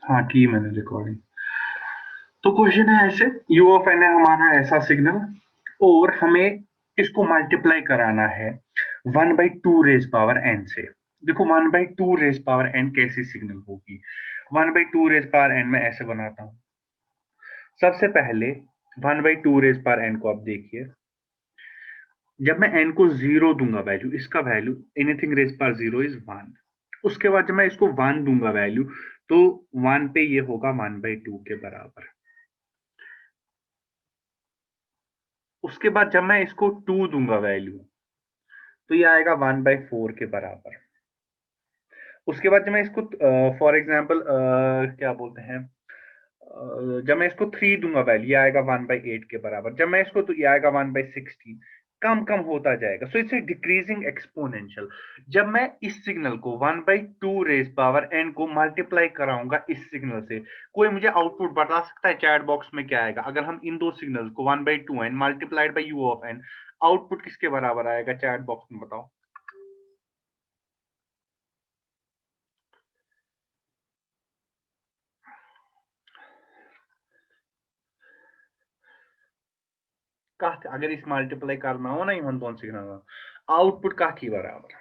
हाँ की मैंने रिकॉर्डिंग। तो क्वेश्चन है ऐसे, यू ऑफ एन है हमारा ऐसा सिग्नल, और हमें इसको मल्टीप्लाई कराना है 1/2 रेज पावर n से। देखो 1/2 रेज पावर n कैसी सिग्नल होगी। 1/2 रेज पावर n में ऐसे बनाता हूं। सबसे पहले 1/2 रेज पावर n को आप देखिए, जब मैं n को जीरो दूंगा वैल्यू, इसका value anything raise power zero is 1। उसके बाद जब मैं इसको 1 दूंगा वैल्यू, तो 1 पे ये होगा 1/2 के बराबर। उसके बाद जब मैं इसको 2 दूंगा वैल्यू, तो ये आएगा 1/4 के बराबर। उसके बाद जब मैं इसको फॉर एग्जाम्पल क्या बोलते हैं, जब मैं इसको 3 दूंगा वैल्यू, ये आएगा 1/8 के बराबर। जब मैं इसको, तो ये आएगा 1/16। कम कम होता जाएगा, so it's a decreasing exponential. जब मैं इस सिग्नल को 1/2 रेज पावर n को मल्टीप्लाई कराऊंगा इस सिग्नल से, कोई मुझे आउटपुट बता सकता है चैट बॉक्स में क्या आएगा? अगर हम इन दो सिग्नल को 1/2n multiplied by u of n, output किसके बराबर आएगा? चैट बॉक्स में बताओ। अगर इस मल्टीप्लाई करना हो ना इन दोनों सिग्नल, आउटपुट कथ बराबर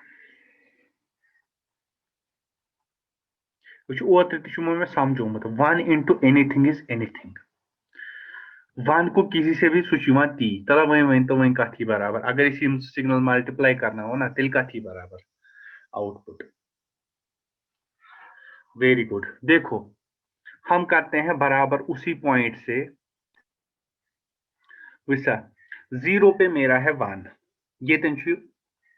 वो समझोमुत 1 into anything इज एनीथिंग। 1 को किसी से भी सुचुमा ती तला वही तो वही कथी बराबर। अगर इसी सिग्नल मल्टीप्लाई करना हो ना तिल कथी बराबर आउटपुट। Very good. देखो हम करते हैं बराबर उसी पॉइंट से विसा, जीरो पे मेरा है 1। ये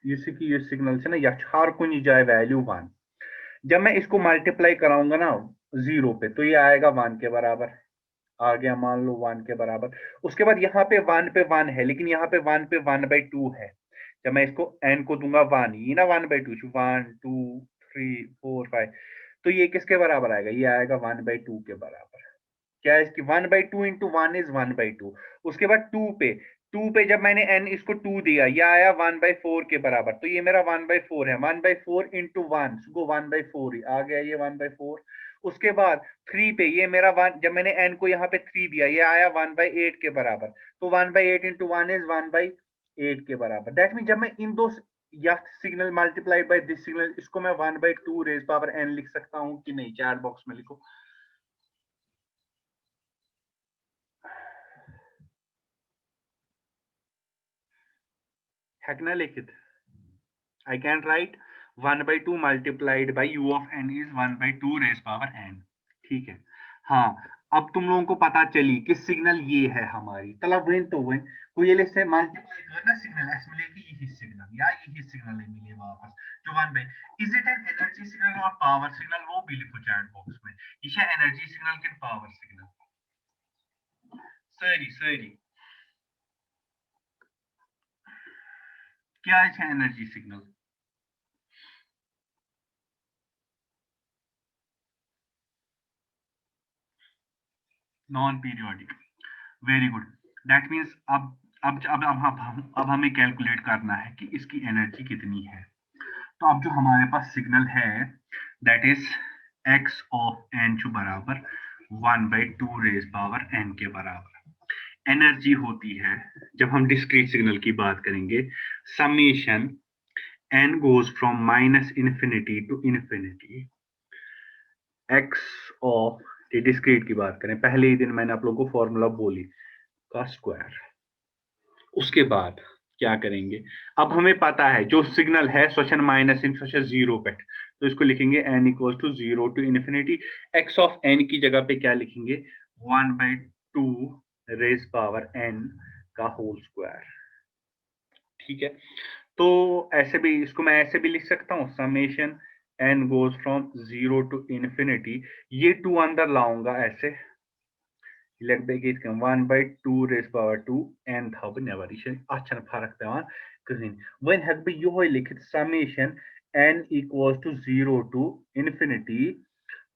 ये सिग्नल से ना या हर कुछ जाए वैल्यू 1। जब मैं इसको मल्टीप्लाई कराऊंगा ना जीरो पे, तो ये आएगा 1 के बराबर। आ गया मान लो 1 के बराबर। उसके बाद यहाँ पे 1 है, लेकिन यहाँ पे 1/2 है। जब मैं इसको n को दूंगा 1, ये ना 1/2, 1 2 3 4 5, तो ये किसके बराबर आएगा? ये आएगा 1/2 के बराबर। क्या है इसकी 1/2 इंटू 1 इज 1/2। उसके बाद 2 पे जब मैंने n इसको 2 दिया, ये आया 1/4 के बराबर, तो ये मेरा 1/4 है। 1/4 इंटू 1 को 1/4 आ गया, ये 1/4। उसके बाद 3 पे ये मेरा 1, जब मैंने n को यहाँ पे 3 दिया, ये आया 1/8 के बराबर। तो 1/8 इंटू 1 इज 1/8 के बराबर। दैट मीन जब मैं इन दो या signal multiplied by this signal, इसको मैं 1/2 रेज पावर n लिख सकता हूँ कि नहीं? चैट बॉक्स में लिखो। है कि ना लिखित? I can write 1/2 multiplied by u of n is 1/2 raise power n। ठीक है। हाँ, अब तुम लोगों को पता चली कि सिग्नल ये है हमारी तला वेन तो वेन को ये से मल्टीप्लाई करना सिग्नल एस मिले कि यही सिग्नल या यही सिग्नल है मिले वापस जो 1/, is it an energy signal और पावर सिग्नल? वो भी लिखो चैट बॉक्स में। ये एनर्जी सिग्नल के पावर सिग्नल? सही सही। क्या है energy signal? Non periodic. Very good. That means अब हमें कैलकुलेट करना है कि इसकी एनर्जी कितनी है। तो अब जो हमारे पास सिग्नल है that is x of n जो बराबर 1/2 रेज पावर n के बराबर एनर्जी होती है। जब हम डिस्क्रीट सिग्नल की बात करेंगे, summation n goes from -infinity to infinity x of, ये डिस्क्रीट की बात करें, पहले ही दिन मैंने आप लोगों को फॉर्मूला बोली का स्क्वायर। उसके बाद क्या करेंगे? अब हमें पता है जो सिग्नल है स्वचन माइनस इन स्वचन जीरो पे, तो इसको लिखेंगे n equal to 0 to infinity. X of n की जगह पे क्या लिखेंगे? 1/2 रेज पावर n का होल स्क्वायर। ठीक है। तो ऐसे भी इसको मैं ऐसे भी लिख सकता हूँ, summation n goes from 0 to infinity. ये 2 अंदर लाऊंगा ऐसे, लेट 1/2 रेज पावर 2 n थब नेवर, यह अच्छा फर्क पेवान कहीं। वन हेक बह यो लिखित summation n equal to 0 to infinity,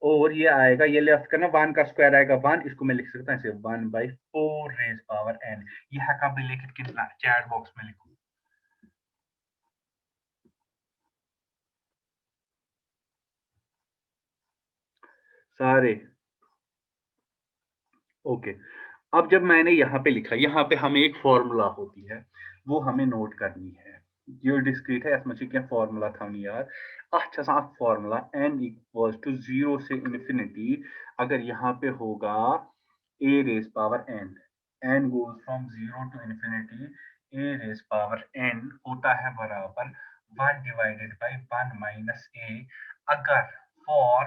और ये आएगा, ये लेफ्ट करना 1 का स्क्वायर आएगा 1, इसको मैं लिख सकता हूँ 1/4 रेज पावर n। ये हका भी लिखित कितना चैट बॉक्स में लिखो सारे। ओके, अब जब मैंने यहाँ पे लिखा, यहाँ पे हमें एक फॉर्मूला होती है, वो हमें नोट करनी है। जो डिस्क्रीट है इसमें क्या फॉर्मूला था यार, अच्छा सा फॉर्मूला n इक्वल्स टू 0 से इन्फिनिटी, अगर यहाँ पे होगा a raise power n, n goes from 0 to infinity, a raise power n होता है बराबर 1 डिवाइडेड बाय 1 माइनस a, अगर फॉर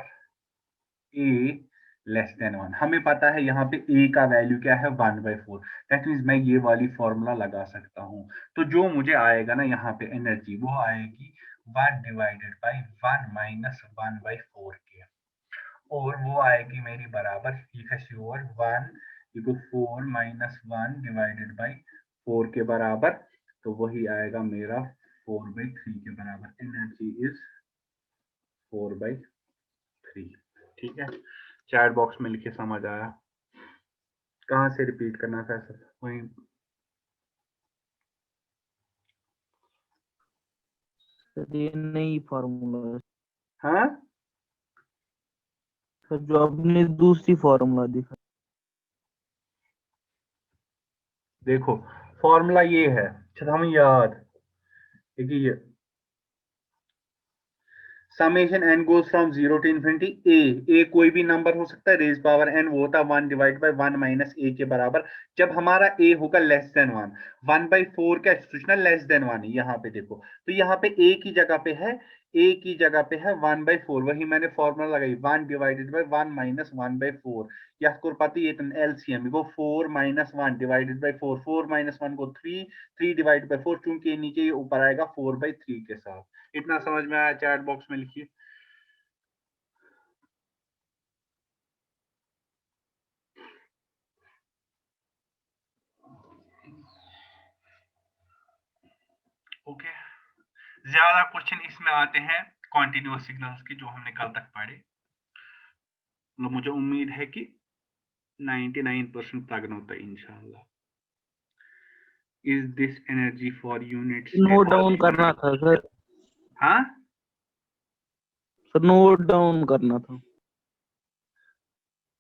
a लेस देन 1। हमें पता है यहाँ पे a का वैल्यू क्या है 1/4, दैट मीन्स मैं ये वाली फॉर्मूला लगा सकता हूँ। तो जो मुझे आएगा ना यहाँ पे एनर्जी, वो आएगी 1 डिवाइडेड बाई 1 माइनस 1/4 के, और वो आएगी मेरी बराबर 1 इक्वल 4 माइनस 1 डिवाइडेड बाई 4 के बराबर, तो वही आएगा मेरा 4/3 के बराबर। Energy is 4/3। ठीक है, चैट बॉक्स में लिखे समझ आया? कहाँ से रिपीट करना था सर? वही सर ये नई फॉर्मूला है हाँ, सर, जो आपने दूसरी फॉर्मूला दिखा। देखो फॉर्मूला ये है, अच्छा हमें याद, देखिए ये summation n goes from 0 to infinity a कोई भी नंबर हो सकता है, रेज पावर n वो होता है 1 डिवाइड बाय 1 माइनस a के बराबर। जब हमारा a होगा लेस देन 1, 1/4 का एक्सप्रेशन लेस देन 1 है, यहाँ पे देखो, तो यहाँ पे a की जगह पे है, a की जगह पे है 1/4, वही मैंने फॉर्मूला लगाई 1 डिवाइडेड बाय 1 माइनस 1/4, या पता ये एलसीएम को 4 माइनस 1 डिवाइडेड बाय 4, 4 माइनस 1 को 3, 3 डिवाइड बाय 4, चूंकि नीचे ये ऊपर आएगा 4/3 के साथ। इतना समझ में आया? चैट बॉक्स में लिखिए। ओके, ज्यादा क्वेश्चन इसमें आते हैं कॉन्टिन्यूअस सिग्नल्स के, जो हमने कल तक पढ़े। मतलब मुझे उम्मीद है कि 99% तगन होता है इंशाल्लाह। Is this energy for unit note step? Down करना था सर। हाँ, सर नोट डाउन करना था।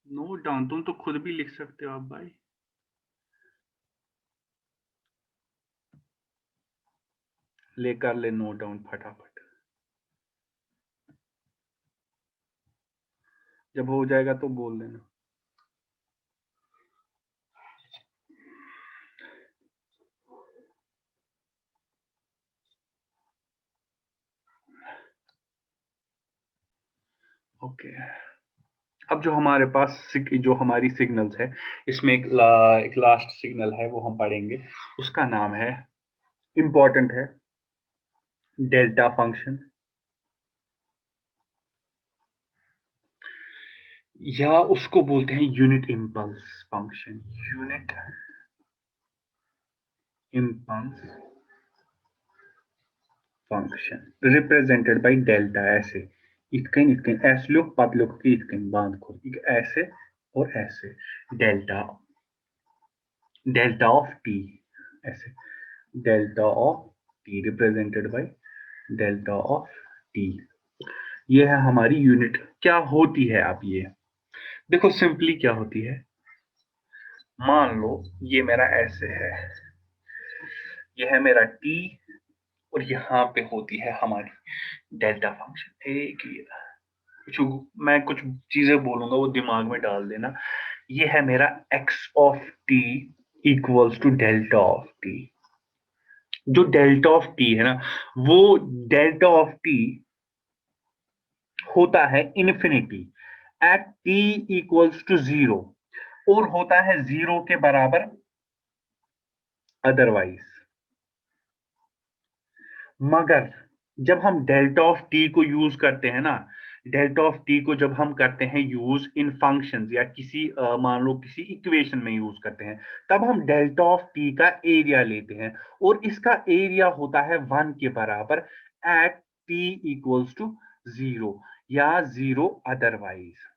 नोट डाउन तुम तो खुद भी लिख सकते हो आप भाई। लेकर ले नोट डाउन फटाफट, जब हो जाएगा तो बोल देना। ओके, अब जो हमारे पास जो हमारी सिग्नल्स है, इसमें एक लास्ट सिग्नल है, वो हम पढ़ेंगे। उसका नाम है, इंपॉर्टेंट है, डेल्टा फंक्शन, या उसको बोलते हैं unit impulse function. Unit impulse function represented by delta, ऐसे इतकन ऐसे लोग पत लोग की इतकन बांध को ऐसे और ऐसे, डेल्टा, डेल्टा ऑफ टी, ऐसे delta of T represented by delta of T. ये है हमारी यूनिट। क्या होती है अब ये देखो, सिंपली क्या होती है, मान लो ये मेरा ऐसे है, ये है मेरा टी, और यहाँ पे होती है हमारी डेल्टा फंक्शन। एक ये कुछ, मैं कुछ चीजें बोलूंगा वो दिमाग में डाल देना। ये है मेरा x of t equals to delta of t. जो डेल्टा ऑफ टी है ना, वो डेल्टा ऑफ टी होता है infinity at t equals to 0, और होता है 0 के बराबर अदरवाइज। मगर जब हम डेल्टा ऑफ टी को यूज करते हैं ना, डेल्टा ऑफ टी को जब हम करते हैं यूज इन फंक्शंस या किसी मान लो किसी इक्वेशन में यूज करते हैं, तब हम डेल्टा ऑफ टी का एरिया लेते हैं, और इसका एरिया होता है 1 के बराबर एट टी इक्वल्स टू 0 या 0 अदरवाइज।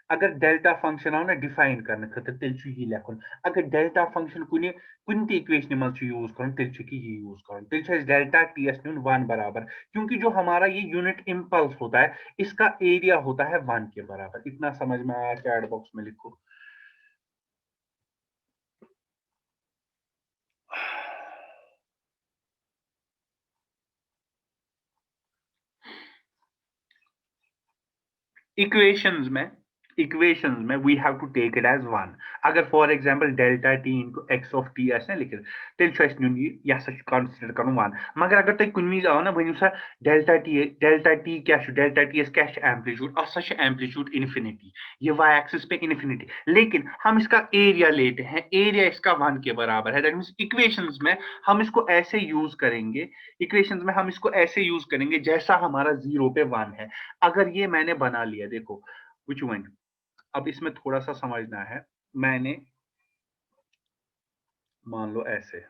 अगर डेल्टा फंक्शन आओ ना डिफाइन करने खतर तेल ये लेखन, अगर डेल्टा फंक्शन कुछ कुछ इक्वेशन मज यूज कर तेल ये यूज कर डेल्टा टी एस नुन 1 बराबर, क्योंकि जो हमारा ये यूनिट इंपल्स होता है, इसका एरिया होता है 1 के बराबर। इतना समझ में आया? चैट बॉक्स में लिखो। इक्वेशंस में we have to take it as 1 अगर for example delta t into x of t ऐसे लिखित तेल छ न्यून यह कंसिडर कर 1 मगर अगर तुम कुन विज आओ ना वनु सा डेल्टा टी क्या डेल्टा टी क्या एम्पलीट्यूड असा एम्पलीट्यूड इन्फिनिटी ये वाई एक्सिस पे इन्फिनिटी लेकिन हम इसका एरिया लेते हैं एरिया इसका 1 के बराबर है दैट मींस इक्वेशंस में हम इसको ऐसे यूज करेंगे इक्वेशंस में हम इसको ऐसे यूज करेंगे जैसा हमारा 0 पे 1 है अगर ये मैंने बना लिया देखो which one अब इसमें थोड़ा सा समझना है मैंने मान लो ऐसे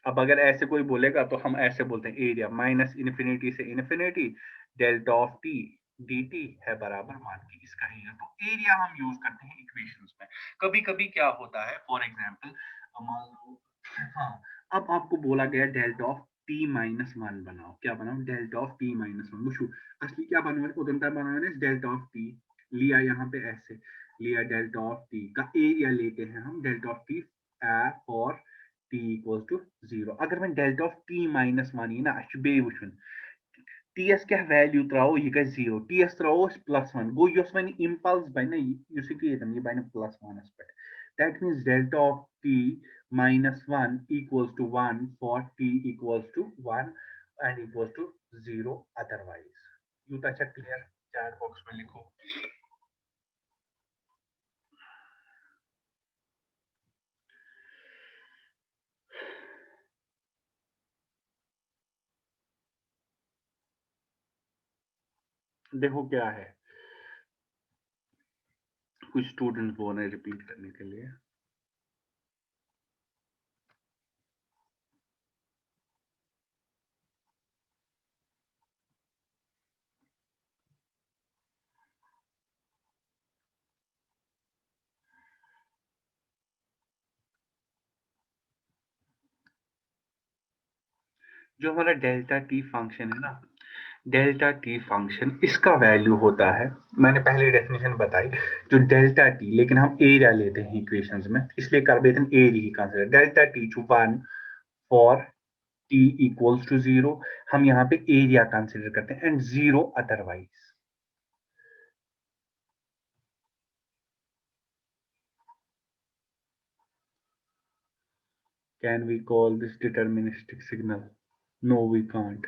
अब अगर ऐसे कोई बोलेगा तो हम ऐसे बोलते हैं एरिया माइनस इन्फिनिटी से infinity delta of T dt है बराबर 1 की इसका एरिया तो एरिया हम यूज करते हैं इक्वेशंस में कभी कभी क्या होता है फॉर एग्जांपल मान लो हाँ अब आपको बोला गया डेल्टा ऑफ टी माइनस 1 बनाओ क्या बनाओ डेल्टा ऑफ टी माइनस 1 मुशु असली क्या बनवाने उदंता बनवाने डेल्टा ऑफ टी लिया यहाँ पे ऐसे लिया डेल्टा ऑफ टी का एरिया लेते हैं हम delta of t for t equals to 0 अगर मैं डेल्टा ऑफ टी माइनस 1 यी ना अच्छ बे वुचन टीएस क्या वैल्यू त्राओ ये गई 0 टीएस त्राओ +1 गो यस वनी इंपल्स बने युस ये बने +1 पे that means delta of t minus 1 equals to 1 for t equals to 1 and equals to 0 otherwise you touch a clear chat box में लिखो देखो क्या है कुछ स्टूडेंट्स बोल रहे हैं रिपीट करने के लिए जो हमारा डेल्टा टी फंक्शन है ना डेल्टा टी फंक्शन इसका वैल्यू होता है मैंने पहले डेफिनेशन बताई जो डेल्टा टी लेकिन हम एरिया लेते हैं इक्वेशंस में इसलिए कर देते हैं एरिया ही consider delta t to 1 for t equals to 0 हम यहाँ पे एरिया कंसीडर करते हैं and 0 otherwise can we call this deterministic signal no we can't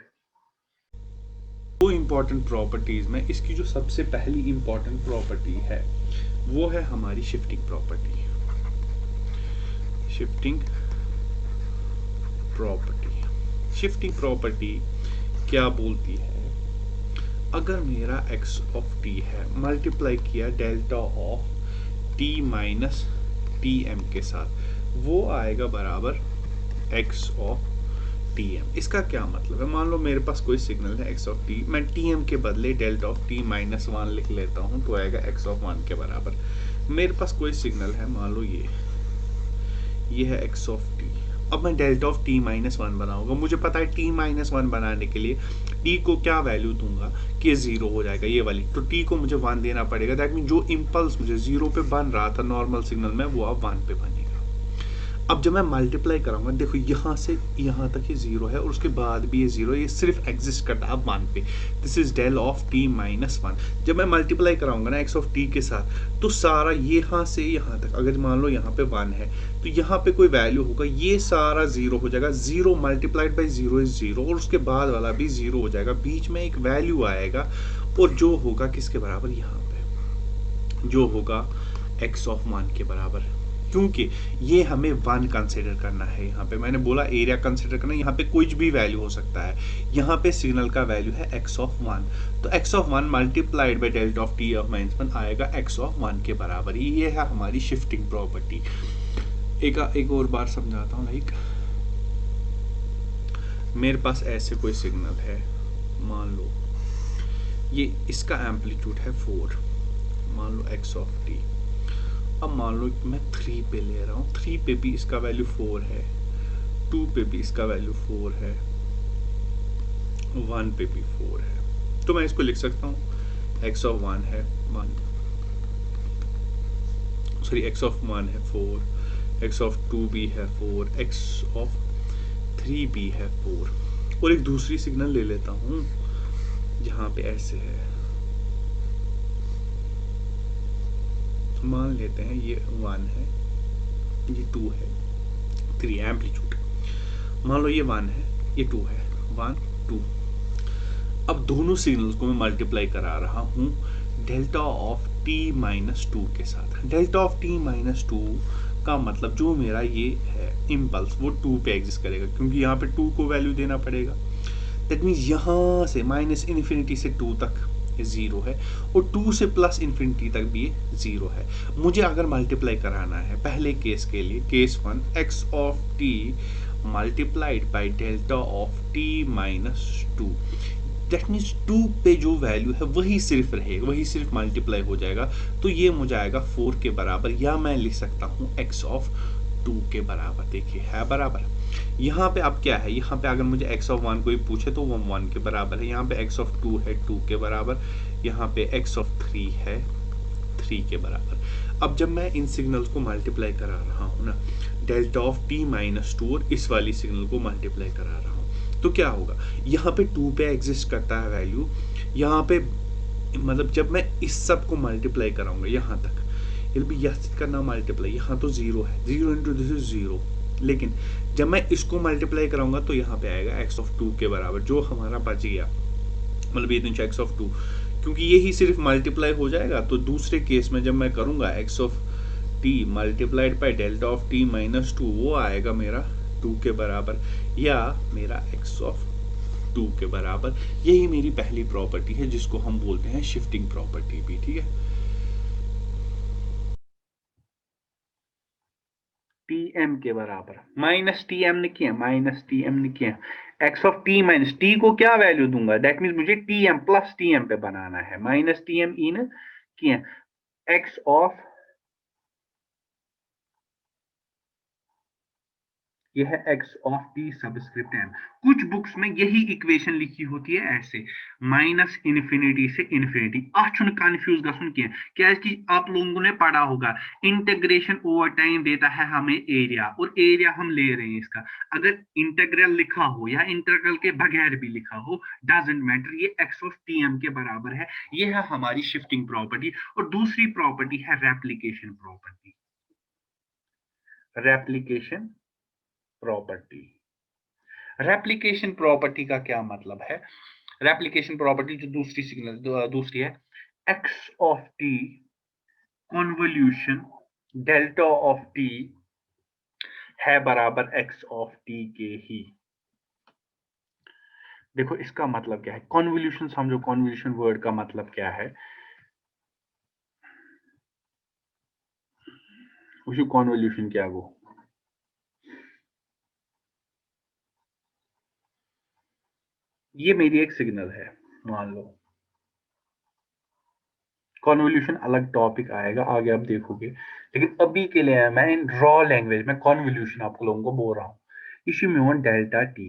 दो इंपॉर्टेंट प्रॉपर्टीज में इसकी जो सबसे पहली इंपॉर्टेंट प्रॉपर्टी है वो है हमारी शिफ्टिंग प्रॉपर्टी शिफ्टिंग प्रॉपर्टी क्या बोलती है अगर मेरा x ऑफ t है मल्टीप्लाई किया delta of t minus tm के साथ वो आएगा बराबर x ऑफ tm इसका क्या मतलब है मान लो मेरे पास कोई सिग्नल है x ऑफ t मैं tm के बदले डेल्टा ऑफ t माइनस 1 लिख लेता हूं तो आएगा x ऑफ 1 के बराबर मेरे पास कोई सिग्नल है मान लो ये है x ऑफ t अब मैं डेल्टा ऑफ t माइनस 1 बनाऊंगा मुझे पता है t माइनस 1 बनाने के लिए t को क्या वैल्यू दूंगा कि 0 हो जाएगा ये वाली तो t को मुझे 1 देना पड़ेगा दैट मीन जो इंपल्स मुझे 0 पे बन रहा था नॉर्मल सिग्नल में वो अब 1 पे बनेगा अब जब मैं मल्टीप्लाई कराऊंगा देखो यहाँ से यहाँ तक ये 0 है और उसके बाद भी ये 0 ये सिर्फ एग्जिस्ट करता है 1 पे this is del of t minus 1 जब मैं मल्टीप्लाई कराऊंगा ना x ऑफ t के साथ तो सारा यहाँ से यहाँ तक अगर मान लो यहाँ पे 1 है तो यहाँ पे कोई वैल्यू होगा ये सारा 0 हो जाएगा 0 मल्टीप्लाइड बाई 0 इज 0 और उसके बाद वाला भी 0 हो जाएगा बीच में एक वैल्यू आएगा और जो होगा किसके बराबर यहाँ पे जो होगा x ऑफ 1 के बराबर क्योंकि ये हमें 1 कंसीडर करना है यहाँ पे मैंने बोला एरिया कंसीडर करना यहाँ पे कुछ भी वैल्यू हो सकता है यहाँ पे सिग्नल का वैल्यू है x ऑफ 1 तो x of 1 multiplied by delta of t of minus 1 आएगा x ऑफ 1 के बराबर ये है हमारी शिफ्टिंग प्रॉपर्टी एक और बार समझाता हूँ लाइक मेरे पास ऐसे कोई सिग्नल है मान लो ये इसका एम्पलीट्यूड है 4 मान लो x ऑफ t अब मान लो मैं 3 पे ले रहा हूँ 3 पे भी इसका वैल्यू 4 है 2 पे भी इसका वैल्यू 4 है 1 पे भी 4 है तो मैं इसको लिख सकता हूँ x ऑफ 1 है 1 सॉरी x ऑफ 1 है 4 x ऑफ 2 भी है 4 x ऑफ 3 भी है 4 और एक दूसरी सिग्नल ले लेता हूँ जहाँ पे ऐसे है मान लेते हैं ये 1 है, ये 2 है, 3 एम्पलीट्यूड। मान लो ये 1 है, ये 2 है, 1 2। अब दोनों सिग्नल्स को मैं मल्टीप्लाई करा रहा हूँ डेल्टा ऑफ t माइनस 2 के साथ। डेल्टा ऑफ t माइनस 2 का मतलब जो मेरा ये है इम्पल्स वो 2 पे एग्जिस्ट करेगा, क्योंकि यहाँ पे 2 को वैल्यू देना पड़ेगा। दैट मीन्स यहाँ से माइनस इन्फिनिटी से 2 तक 0 है, और 2 से प्लस इन्फिनिटी तक भी 0 है। मुझे अगर मल्टीप्लाई कराना है पहले केस के लिए, case 1, x of t multiplied by delta of t minus 2, that means 2 पे जो वैल्यू है वही सिर्फ रहेगा, वही सिर्फ मल्टीप्लाई हो जाएगा। तो ये मुझे आएगा 4 के बराबर, या मैं लिख सकता हूँ x ऑफ 2 के बराबर। देखिए है बराबर। यहाँ पे अब क्या है, यहाँ पे अगर मुझे x ऑफ 1 कोई पूछे तो वो 1 के बराबर है। यहाँ पे x ऑफ 2 है 2 के बराबर। यहाँ पे x ऑफ 3 है 3 के बराबर। अब जब मैं इन सिग्नल्स को मल्टीप्लाई करा रहा हूँ ना, डेल्टा ऑफ t माइनस 2 और इस वाली सिग्नल को मल्टीप्लाई करा रहा हूँ, तो क्या होगा, यहाँ पे 2 पे एग्जिस्ट करता है वैल्यू। यहाँ पे मतलब जब मैं इस सब को मल्टीप्लाई कराऊंगा यहाँ तक, ये भी यस करना मल्टीप्लाई, यहाँ तो 0 है, 0 इंटू दिस इज 0। लेकिन जब मैं इसको मल्टीप्लाई कराऊंगा तो यहाँ पे आएगा x ऑफ 2 के बराबर, जो हमारा बच गया। मतलब ये तो x ऑफ 2, क्योंकि यही सिर्फ मल्टीप्लाई हो जाएगा। तो दूसरे केस में जब मैं करूंगा x of t multiplied by delta of t minus 2, वो आएगा मेरा 2 के बराबर, या मेरा x ऑफ 2 के बराबर। यही मेरी पहली प्रॉपर्टी है जिसको हम बोलते हैं शिफ्टिंग प्रॉपर्टी भी। ठीक है, tm के बराबर माइनस tm ने किया, माइनस tm ने किया, x of t minus t को क्या वैल्यू दूंगा, दैट मीन्स मुझे tm प्लस tm पे बनाना है। माइनस tm इन किया, x ऑफ, यह है x of t subscript m। कुछ बुक्स में यही इक्वेशन लिखी होती है ऐसे, माइनस इन्फिनिटी से इन्फिनिटी। आछुन कंफ्यूज गसुन क्या कि आप लोगों ने पढ़ा होगा, इंटीग्रेशन ओवर टाइम देता है हमें एरिया, और एरिया हम ले रहे हैं इसका। अगर इंटीग्रल लिखा हो या इंटीग्रल के बगैर भी लिखा हो, डजंट मैटर, ये x ऑफ tm के बराबर है। ये है हमारी शिफ्टिंग प्रॉपर्टी। और दूसरी प्रॉपर्टी है replication property. Replication property, replication property का क्या मतलब है, रेप्लिकेशन प्रॉपर्टी जो दूसरी सिग्नल दूसरी है, x of t convolution delta of t है बराबर x ऑफ t के ही। देखो इसका मतलब क्या है, कॉन्वोल्यूशन समझो, कॉन्वोल्यूशन वर्ड का मतलब क्या है। उसी कॉन्वोल्यूशन क्या वो, ये मेरी एक सिग्नल है मान लो, कॉन्वोल्यूशन अलग टॉपिक आएगा आगे आप देखोगे, लेकिन अभी के लिए मैं इन रॉ लैंग्वेज में कॉन्वोल्यूशन आप लोगों को बोल रहा हूं। इसी में वन डेल्टा टी,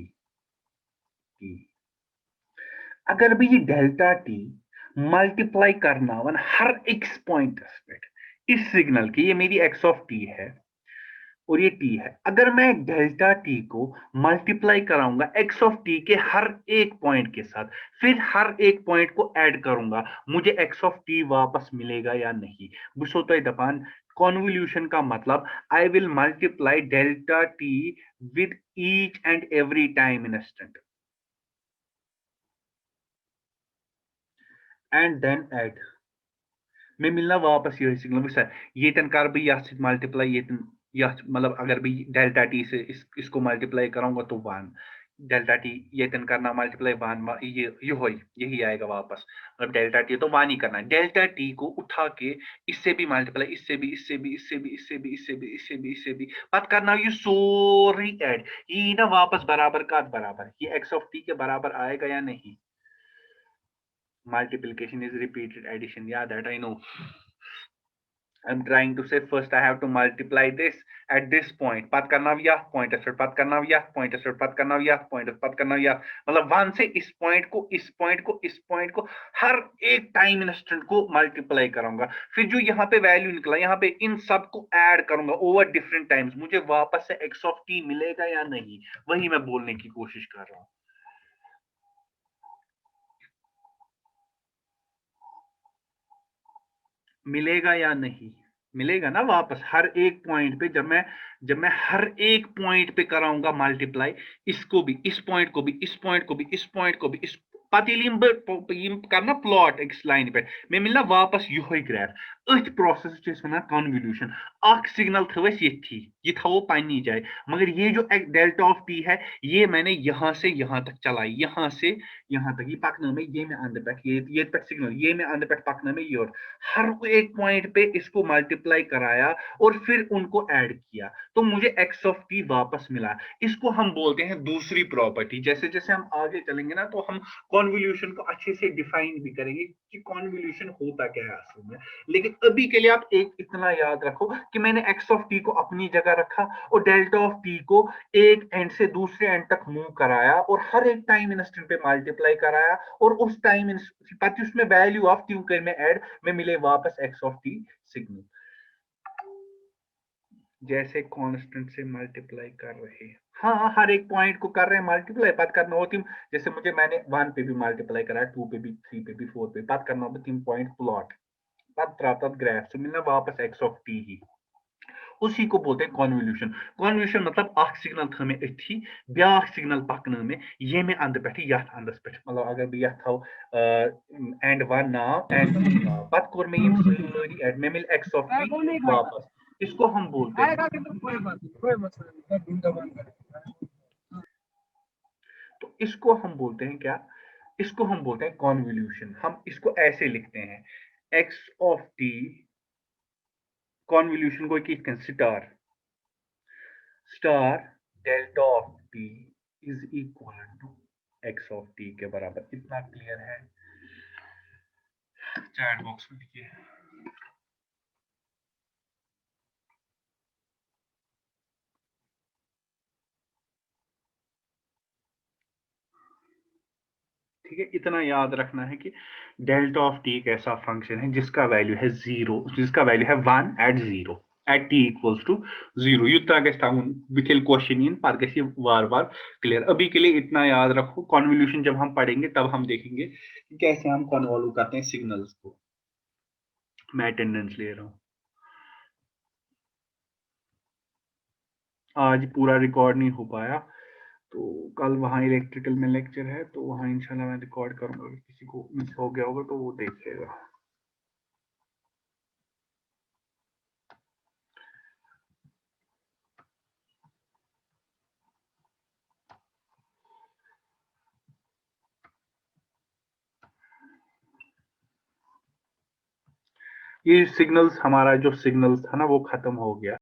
अगर भी ये डेल्टा टी मल्टीप्लाई करना वन हर एक पॉइंट पे, इस सिग्नल की, ये मेरी एक्स ऑफ टी है और ये टी है, अगर मैं डेल्टा टी को मल्टीप्लाई कराऊंगा एक्स ऑफ टी के हर एक पॉइंट के साथ, फिर हर एक पॉइंट को ऐड करूंगा, मुझे एक्स ऑफ टी वापस मिलेगा या नहीं। बुस होता है दपान कॉन्वोल्यूशन का मतलब, I will multiply delta t with each and every time instant and then add, मैं मिलना वापस यही सिग्नल सर, ये तन कर भी यथ मल्टीप्लाई, ये मतलब अगर भी डेल्टा टी से इसको मल्टीप्लाई कराऊंगा तो 1, डेल्टा टी ये तन करना मल्टीप्लाई 1, यही आएगा वापस। मतलब डेल्टा टी तो 1 ही करना है, डेल्टा टी को उठा के इससे भी मल्टीप्लाई, इससे भी, इससे भी, इससे भी, इससे भी, इससे भी, इससे भी, इससे भी बात करना, ये सोरी ऐड, ये ना वापस बराबर का बराबर, ये एक्स ऑफ टी के बराबर आएगा या नहीं। Multiplication is repeated addition. Yeah, that I know. I'm trying to say first I have to multiply this at this point. पत करना भी यह point है, पत करना भी यह point है, पत करना भी यह point है, पत करना भी यह, मतलब 1 से इस point को, इस point को, इस point को, हर एक टाइम इंस्टेंट को मल्टीप्लाई करूंगा। फिर जो यहाँ पे वैल्यू निकला, यहाँ पे इन सब को ऐड करूंगा ओवर डिफरेंट टाइम्स, मुझे वापस से x ऑफ t मिलेगा या नहीं, वही मैं बोलने की कोशिश कर रहा हूँ। मिलेगा या नहीं, मिलेगा ना वापस हर एक पॉइंट पे। जब मैं हर एक पॉइंट पे कराऊंगा मल्टीप्लाई, इसको भी, इस पॉइंट को भी, इस पॉइंट को भी, इस पॉइंट को भी, इस पति करना प्लॉट एक लाइन पे मे मिलना वापस यो ग्राफ। अथ प्रोसेस कन्वल्यूशन। सिग्नल थवस ये थवो पन्नी जाए, मगर ये जो डेल्टा ऑफ टी है ये मैंने यहां से यहां तक चलाई, यहां से यहां तक ये पकना में, ये मैं अंदर पे ये पे सिग्नल, ये मैं अंदर पे पकना में, ये हर एक पॉइंट पे इसको मल्टीप्लाई कराया और फिर उनको ऐड किया तो मुझे एक्स ऑफ टी वापस मिला। इसको हम बोलते हैं दूसरी प्रॉपर्टी। जैसे जैसे हम आगे चलेंगे ना तो हम कॉन्वोल्यूशन को अच्छे से डिफाइन भी करेंगे कि कॉन्वोल्यूशन होता क्या है असल में। लेकिन अभी के लिए आप एक इतना याद रखो कि मैंने एक्स ऑफ टी को अपनी जगह रखा और डेल्टा ऑफ टी को एक एंड से दूसरे एंड तक मूव कराया और हर एक टाइम इंस्टेंट पे मल्टीप्लाई कराया और उस टाइम पति उसमें वैल्यू ऑफ टी कर में ऐड में मिले वापस एक्स ऑफ टी सिग्नल। जैसे कांस्टेंट से मल्टीप्लाई कर रहे हैं, हाँ हर एक पॉइंट को कर रहे हैं मल्टीप्लाई, बात करना होती जैसे मुझे मैंने 1 पे भी मल्टीप्लाई करा, 2 पे भी, 3 पे भी, 4 पे, बात करना होता 3 पॉइंट प्लॉट, बात त्राता ग्राफ से मिलना वापस एक्स ऑफ टी ही, उसी को बोलते हैं कॉन्वोल्यूशन। कॉन्वोल्यूशन मतलब अख सिग्नल थ में अथी, ब्याख सिग्नल पकन में, ये में अंद पे यथ अंदस पे, मतलब अगर बह यथ थो एंड 1 नाव एंड 2 नाव पत कोर में यम सारी एड में मिल एक्स ऑफ टी वापस, इसको हम बोलते हैं, तो इसको हम बोलते हैं क्या, इसको हम बोलते हैं कॉन्वोल्यूशन। हम इसको ऐसे लिखते हैं एक्स ऑफ टी, कॉन्वोल्यूशन को star star delta of t is equal to x of t के बराबर। इतना क्लियर है? चैट बॉक्स में लिखिए। ठीक है, इतना याद रखना है कि डेल्टा ऑफ टी एक ऐसा फंक्शन है जिसका वैल्यू है 0, जिसका वैल्यू है 1 at 0 at t equals to 0। युद्ध बिथिल क्वेश्चन इन पर वार वार क्लियर। अभी के लिए इतना याद रखो, कॉन्वोल्यूशन जब हम पढ़ेंगे तब हम देखेंगे कि कैसे हम कन्वॉल्व करते हैं सिग्नल्स को। मैं अटेंडेंस ले रहा हूँ, आज पूरा रिकॉर्ड नहीं हो पाया तो कल वहाँ इलेक्ट्रिकल में लेक्चर है तो वहाँ इंशाल्लाह मैं रिकॉर्ड करूंगा, अगर किसी को मिस हो गया होगा तो वो देख लेगा। ये सिग्नल्स, हमारा जो सिग्नल्स था ना वो खत्म हो गया।